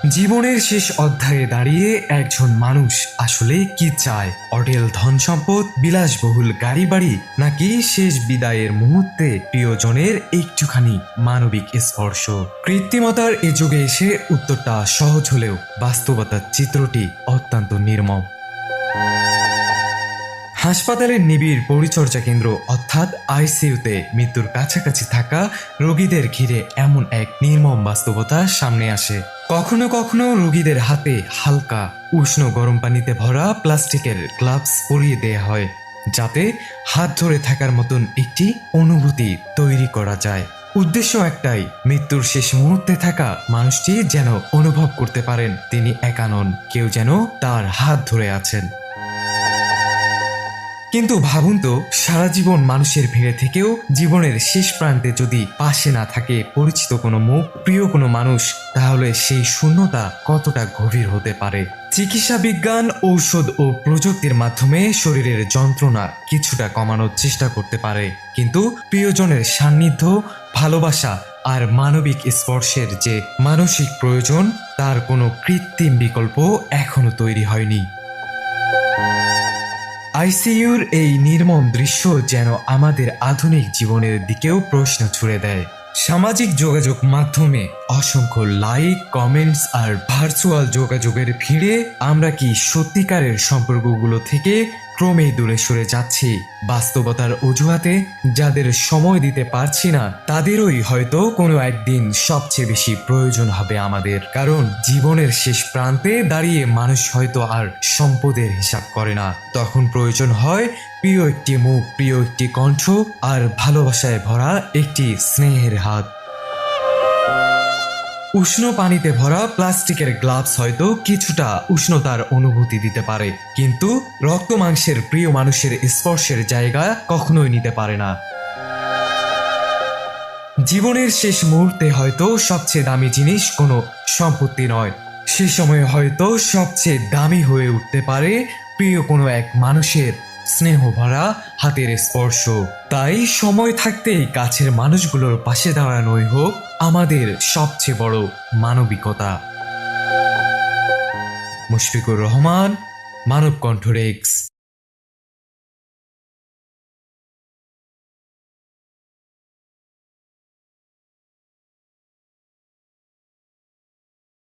জীবনের শেষ অধ্যায়ে দাঁড়িয়ে একজন মানুষ আসলে কি চায়? অঢেল ধন সম্পদ, বিলাসবহুল গাড়ি বাড়ি, নাকি শেষ বিদায়ের মুহূর্তে প্রিয়জনের একটুখানি মানবিক স্পর্শ? কৃত্রিমতার এ যুগে এসে উত্তরটা সহজ হলেও বাস্তবতার চিত্রটি অত্যন্ত নির্মম। হাসপাতালের নিবিড় পরিচর্যা কেন্দ্র অর্থাৎ আইসিইউতে মৃত্যুর কাছাকাছি থাকা রোগীদের ঘিরে এমন এক নির্মম বাস্তবতা সামনে আসে। কখনো কখনো রোগীদের হাতে হালকা উষ্ণ গরম পানিতে ভরা প্লাস্টিকের গ্লাভস পরিয়ে দেয়া হয়, যাতে হাত ধরে থাকার মতন একটি অনুভূতি তৈরি করা যায়। উদ্দেশ্য একটাই, মৃত্যুর শেষ মুহূর্তে থাকা মানুষটি যেন অনুভব করতে পারেন তিনি একা নন, কেউ যেন তার হাত ধরে আছেন। কিন্তু ভাবুন তো, সারা জীবন মানুষের ভিড়ে থেকেও জীবনের শেষ প্রান্তে যদি পাশে না থাকে পরিচিত কোনো মুখ, প্রিয় কোনো মানুষ, তাহলে সেই শূন্যতা কতটা গভীর হতে পারে। চিকিৎসা বিজ্ঞান, ঔষধ ও প্রযুক্তির মাধ্যমে শরীরের যন্ত্রণা কিছুটা কমানোর চেষ্টা করতে পারে, কিন্তু প্রিয়জনের সান্নিধ্য, ভালোবাসা আর মানবিক স্পর্শের যে মানসিক প্রয়োজন, তার কোনো কৃত্রিম বিকল্প এখনো তৈরি হয়নি। আইসিইউর এই নির্মম দৃশ্য যেন আমাদের আধুনিক জীবনের দিকেও প্রশ্ন ছুড়ে দেয়। সামাজিক যোগাযোগ মাধ্যমে অসংখ্য লাইক, কমেন্টস আর ভার্চুয়াল যোগাযোগের ভিড়ে আমরা কি সত্যিকারের সম্পর্কগুলো থেকে ক্রমেই দূরে সরে যাচ্ছি? বাস্তবতার অজুহাতে যাদের সময় দিতে পারছি না, তাদেরই হয়তো কোনো একদিন সবচেয়ে বেশি প্রয়োজন হবে আমাদের। কারণ জীবনের শেষ প্রান্তে দাঁড়িয়ে মানুষ হয়তো আর সম্পদের হিসাব করে না, তখন প্রয়োজন হয় প্রিয় একটি মুখ, প্রিয় একটি কণ্ঠ আর ভালোবাসায় ভরা একটি স্নেহের হাত। উষ্ণ পানিতে ভরা প্লাস্টিকের গ্লাভস হয়তো কিছুটা উষ্ণতার অনুভূতি দিতে পারে, কিন্তু রক্ত মাংসের প্রিয় মানুষের স্পর্শের জায়গা কখনোই নিতে পারে না। জীবনের শেষ মুহূর্তে হয়তো সবচেয়ে দামি জিনিস কোনো সম্পত্তি নয়, সে সময় হয়তো সবচেয়ে দামি হয়ে উঠতে পারে প্রিয় কোনো এক মানুষের স্নেহ ভরা হাতের স্পর্শ। তাই সময় থাকতেই কাছের মানুষগুলোর পাশে দাঁড়ানোই হোক আমাদের সবচেয়ে বড় মানবিকতা। মুশফিকুর রহমান, মানব কণ্ঠ, রেক্স।